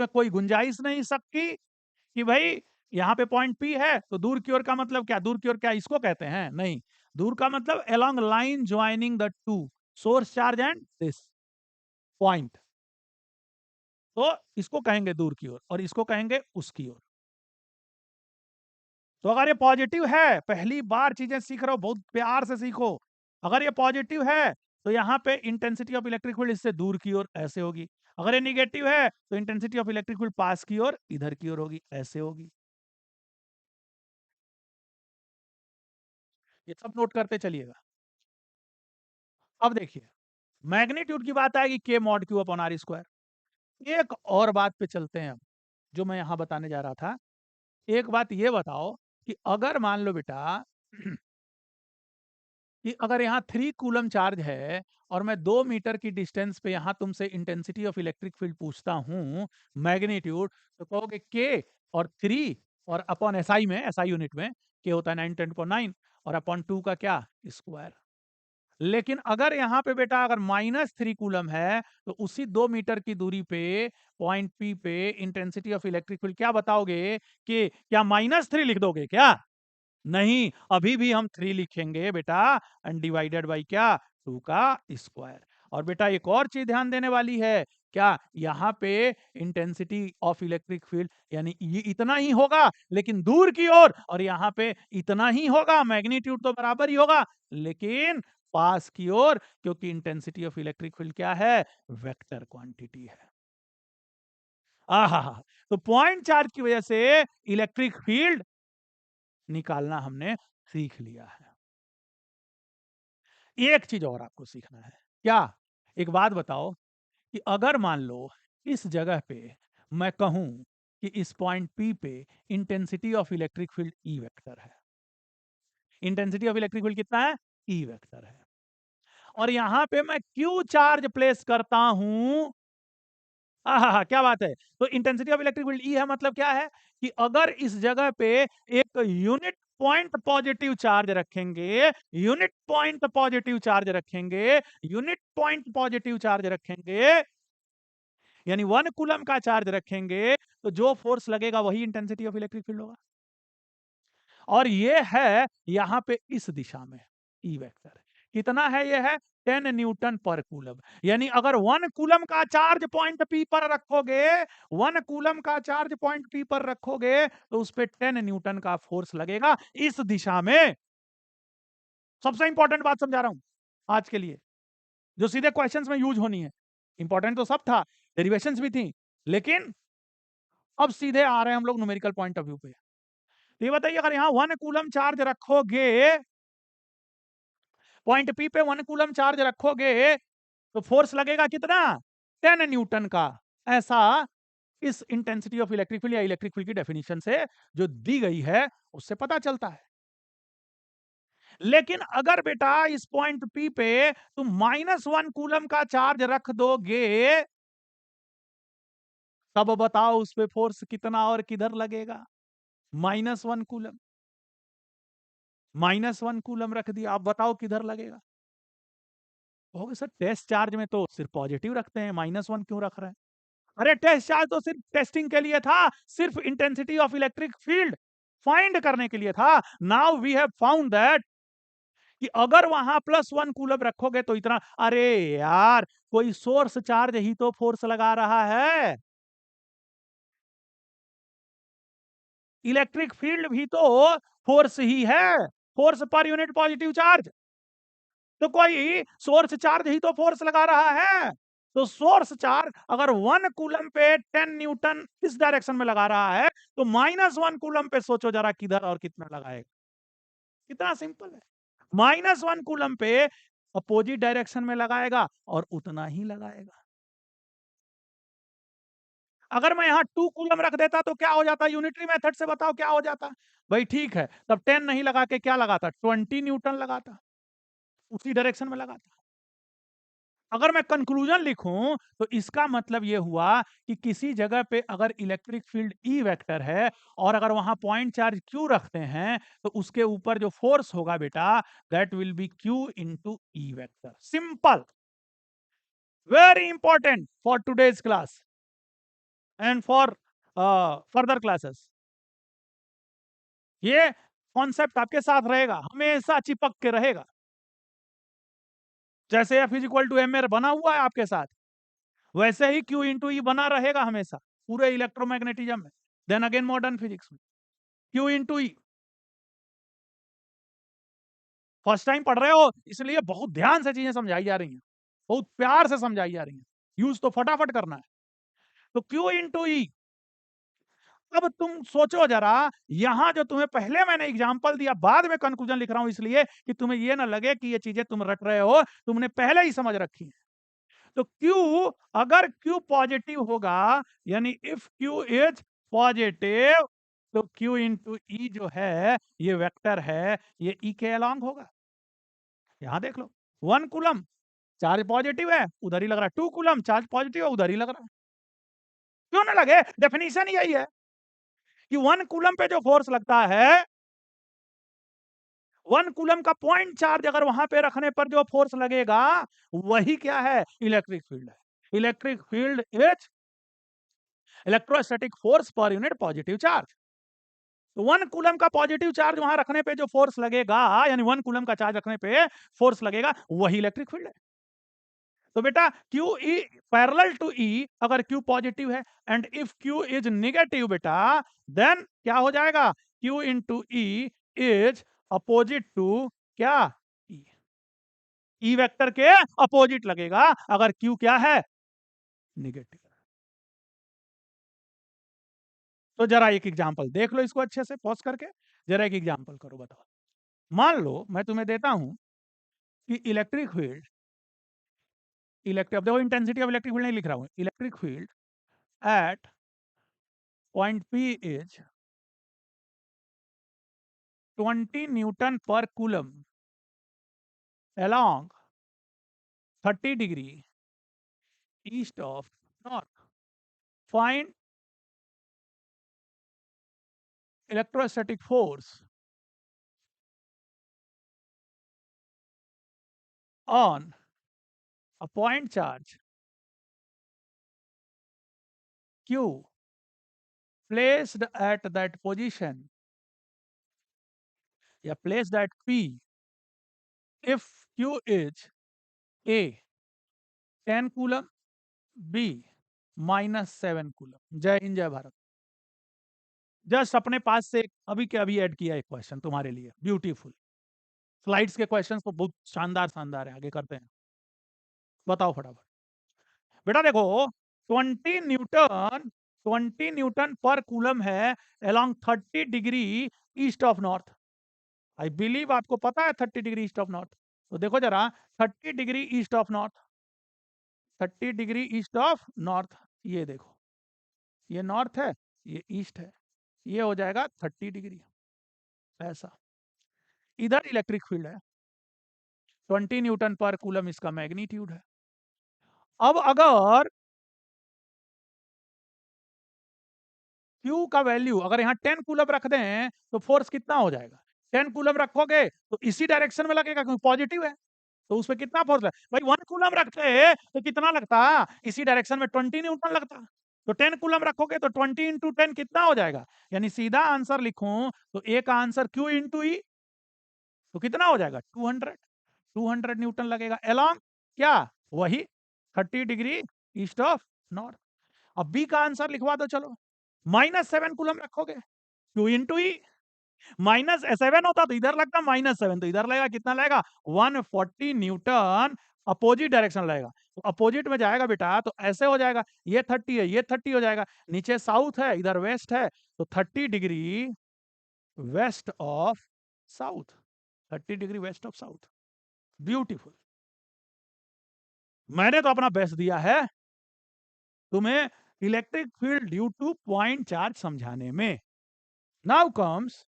में कोई गुंजाइश नहीं सकती कि भाई यहाँ पे पॉइंट पी है तो दूर की ओर का मतलब क्या, दूर की ओर क्या इसको कहते हैं, नहीं, दूर का मतलब along line joining the two source charge and this point, तो इसको कहेंगे दूर की ओर और इसको कहेंगे उसकी ओर। तो अगर ये पॉजिटिव है, पहली बार चीजें सीख रहे हो, बहुत प्यार से सीखो, अगर ये पॉजिटिव है तो यहाँ पे इंटेंसिटी ऑफ इलेक्ट्रिक फील्ड इससे दूर की ओर ऐसे होगी, अगर ये निगेटिव है तो इंटेंसिटी ऑफ इलेक्ट्रिक फील्ड पास की ओर इधर की ओर होगी, ऐसे होगी। ये सब नोट करते चलिएगा। अब देखिए मैग्नीट्यूड की बात आएगी के mod Q upon R square. एक और बात पे चलते हैं अब, जो मैं यहां बताने जा रहा था। एक बात ये बताओ कि अगर मान लो बेटा कि अगर यहाँ 3 कूलम चार्ज है और मैं 2 मीटर की डिस्टेंस पे यहाँ तुमसे इंटेंसिटी ऑफ इलेक्ट्रिक फील्ड पूछता हूँ मैग्नीट्यूड, तो कहोगे के और 3 और अपॉन एसआई में, एसआई यूनिट में के होता है 9 10 और अपॉन 2 का क्या स्क्वायर। लेकिन अगर यहाँ पे बेटा अगर -3 कूलम है तो उसी 2 मीटर की दूरी पे पॉइंट पी पे इंटेंसिटी ऑफ इलेक्ट्रिक फील्ड क्या बताओगे कि क्या -3 लिख दोगे क्या? नहीं, अभी भी हम 3 लिखेंगे बेटा, अनडिवाइडेड बाई क्या 2 का स्क्वायर। और बेटा एक और चीज ध्यान देने वाली है, क्या यहाँ पे इंटेंसिटी ऑफ इलेक्ट्रिक फील्ड यानी ये इतना ही होगा लेकिन दूर की ओर, और यहाँ पे इतना ही होगा, मैग्नीट्यूड तो बराबर ही होगा लेकिन पास की ओर, क्योंकि इंटेंसिटी ऑफ इलेक्ट्रिक फील्ड क्या है, वेक्टर क्वांटिटी है। आहा, तो पॉइंट चार्ज की वजह से इलेक्ट्रिक फील्ड निकालना हमने सीख लिया है। एक चीज और आपको सीखना है, क्या, एक बात बताओ कि अगर मान लो इस जगह पे मैं कहूं कि इस पॉइंट पी पे intensity of electric field E vector है, इंटेंसिटी ऑफ इलेक्ट्रिक फील्ड कितना है, ई वेक्टर है, और यहां पे मैं क्यू चार्ज प्लेस करता हूं, हाँ, क्या बात है, तो intensity of electric field E है, मतलब क्या है कि अगर इस जगह पे एक यूनिट पॉइंट पॉजिटिव चार्ज रखेंगे, यूनिट पॉइंट पॉजिटिव चार्ज रखेंगे, यूनिट पॉइंट पॉजिटिव चार्ज रखेंगे, यानी 1 कूलम का चार्ज रखेंगे, तो जो फोर्स लगेगा वही इंटेंसिटी ऑफ इलेक्ट्रिक फील्ड होगा। और ये है यहां पे इस दिशा में ई वेक्टर, कितना है, ये है 10 न्यूटन पर कूलम, यानी अगर 1 कूलम का चार्ज पॉइंट पी पर रखोगे, 1 कूलम का चार्ज पॉइंट पी पर रखोगे तो उस पर 10 न्यूटन का फोर्स लगेगा इस दिशा में। सबसे इंपॉर्टेंट बात समझा रहा हूं आज के लिए, जो सीधे क्वेश्चंस में यूज होनी है। इंपॉर्टेंट तो सब था, डेरिवेशंस भी थी, लेकिन अब सीधे आ रहे हैं हम लोग न्यूमेरिकल पॉइंट ऑफ व्यू पे। तो ये बताइए अगर यहां 1 कूलम चार्ज रखोगे, पॉइंट पी पे 1 कूलम चार्ज रखोगे तो फोर्स लगेगा कितना, 10 न्यूटन का। ऐसा इस इंटेंसिटी ऑफ इलेक्ट्रिक फील्ड या इलेक्ट्रिक फील्ड की डेफिनेशन से जो दी गई है उससे पता चलता है। लेकिन अगर बेटा इस पॉइंट पी पे तुम -1 कूलम का चार्ज रख दोगे, तब बताओ उस पे फोर्स कितना और किधर लगेगा, -1 कूलम, -1 कूलम रख दिया, आप बताओ किधर लगेगा। कहोगे सर टेस्ट चार्ज में तो सिर्फ पॉजिटिव रखते हैं, -1 क्यों रख रहे हैं? अरे टेस्ट चार्ज तो सिर्फ टेस्टिंग के लिए था, सिर्फ intensity of electric field find करने के लिए था। Now we have found that कि अगर वहां +1 कूलम रखोगे तो इतना, अरे यार कोई सोर्स चार्ज ही तो फोर्स लगा रहा है, इलेक्ट्रिक फील्ड भी तो फोर्स ही है, force per unit positive charge, तो कोई सोर्स चार्ज ही तो फोर्स लगा रहा है। तो सोर्स चार्ज अगर 1 कूलम पे 10 न्यूटन इस डायरेक्शन में लगा रहा है, तो -1 कूलम पे सोचो जरा किधर और कितना लगाएगा। कितना सिंपल है, -1 कूलम पे अपोजिट डायरेक्शन में लगाएगा और उतना ही लगाएगा। अगर मैं यहां 2 कूलम रख देता तो क्या हो जाता, यूनिटरी मेथड से बताओ क्या हो जाता। भाई ठीक है, तब 10 नहीं लगा के क्या लगाता, 20 न्यूटन लगाता, उसी डायरेक्शन में लगाता। अगर मैं कंक्लूजन लिखूं तो इसका मतलब यह हुआ कि किसी जगह पे अगर इलेक्ट्रिक फील्ड ई वेक्टर है और अगर वहां पॉइंट चार्ज क्यू रखते हैं तो उसके ऊपर जो फोर्स होगा बेटा, that will be Q into E vector. Simple, very important for today's class. And for further classes. ये कॉन्सेप्ट आपके साथ रहेगा, हमेशा चिपक के रहेगा। जैसे F is equal to M A बना हुआ है आपके साथ, वैसे ही क्यू इंटू ई बना रहेगा हमेशा पूरे इलेक्ट्रोमैग्नेटिज्म में, देन अगेन मॉडर्न फिजिक्स में। क्यू इंटू ई फर्स्ट टाइम पढ़ रहे हो, इसलिए बहुत ध्यान से चीजें समझाई जा रही हैं, बहुत प्यार से समझाई जा रही हैं, यूज तो फटाफट करना है। तो क्यू इंटू ई, अब तुम सोचो जरा, यहां जो तुम्हें पहले मैंने एग्जांपल दिया, बाद में कंक्लूजन लिख रहा हूं, इसलिए कि तुम्हें ये ना लगे कि ये चीजें तुम रट रहे हो, तुमने पहले ही समझ रखी है। तो Q, अगर Q पॉजिटिव होगा, यानी इफ Q इज पॉजिटिव, तो Q इंटू ई जो है ये वेक्टर है, ये E के अलोंग होगा। यहां देख लो, 1 कूलम चार्ज पॉजिटिव है, उधर ही लग रहा है, 2 कूलम चार्ज पॉजिटिव है, उधर ही लग रहा है। क्यों ना लगे, डेफिनेशन यही है कि 1 कूलम पे जो फोर्स लगता है, 1 कूलम का पॉइंट चार्ज अगर वहां पे रखने पर जो फोर्स लगेगा, वही क्या है, इलेक्ट्रिक फील्ड है। Electric field is electrostatic force per unit positive charge. तो 1 कूलम का पॉजिटिव चार्ज वहां रखने पे जो फोर्स लगेगा, यानी 1 कूलम का चार्ज रखने पे फोर्स लगेगा, वही इलेक्ट्रिक फील्ड है। तो बेटा Q E parallel to E, अगर क्यू पॉजिटिव है, and if Q is negative बेटा, देन क्या हो जाएगा, Q into E is opposite to क्या, ई। ई वेक्टर के अपोजिट लगेगा अगर क्यू क्या है, निगेटिव। तो जरा एक एग्जांपल देख लो, इसको अच्छे से पॉज करके जरा एक एग्जांपल करो, बताओ। मान लो मैं तुम्हें देता हूं कि इलेक्ट्रिक फील्ड, इलेक्ट्रिक, अब देखो इंटेंसिटी ऑफ इलेक्ट्रिक फील्ड नहीं लिख रहा हूं, electric field at point P is 20 Newton पर coulomb along 30 degree east of north. Find electrostatic force on a point charge Q placed at that position, या placed at P, if Q is A 10 coulomb, B -7 coulomb. जय हिंद जय Bharat. Just अपने पास से अभी के अभी add किया एक क्वेश्चन तुम्हारे लिए, ब्यूटीफुल। स्लाइड्स के क्वेश्चंस तो बहुत शानदार शानदार है, आगे करते हैं। बताओ फटाफट बेटा। देखो 20 न्यूटन, 20 न्यूटन पर कूलम है along 30 degree east of north. I believe आपको पता है 30 डिग्री ईस्ट ऑफ नॉर्थ। तो देखो जरा, 30 degree east of north, 30 degree east of north, ये देखो, ये नॉर्थ है, ये ईस्ट है, ये हो जाएगा 30 डिग्री। ऐसा इधर इलेक्ट्रिक फील्ड है, 20 न्यूटन पर कूलम इसका मैग्नीट्यूड है। अब अगर Q का वैल्यू अगर यहाँ 10 कूलम रख दें तो फोर्स कितना हो जाएगा, 10 कूलम रखोगे तो इसी डायरेक्शन में लगेगा क्योंकि पॉजिटिव है, तो उसमें कितना फोर्स है भाई, 1 कूलम रखते तो कितना लगता, इसी डायरेक्शन में 20 न्यूटन लगता। तो 10 कूलम रखोगे तो 20 इंटू 10 कितना हो जाएगा, यानी सीधा आंसर लिखूं तो ए का आंसर Q इंटू ई, तो कितना हो जाएगा 200, 200 न्यूटन लगेगा एलॉन्ग क्या, वही 30 डिग्री ईस्ट ऑफ नॉर्थ। अब बी का आंसर लिखवा दो चलो, -7 कूलम रखोगे, Q इंटू ई, -7 होता तो इधर लगता, -7 तो इधर लगेगा, कितना लगेगा 140 न्यूटन, अपोजिट डायरेक्शन लगेगा। तो अपोजिट में जाएगा बेटा तो ऐसे हो जाएगा, ये 30 है, ये 30 हो जाएगा, नीचे साउथ है, इधर वेस्ट है, तो 30 degree west of south, 30 degree west of south. Beautiful. मैंने तो अपना बेस्ट दिया है तुम्हें electric field due two point charge समझाने में। Now comes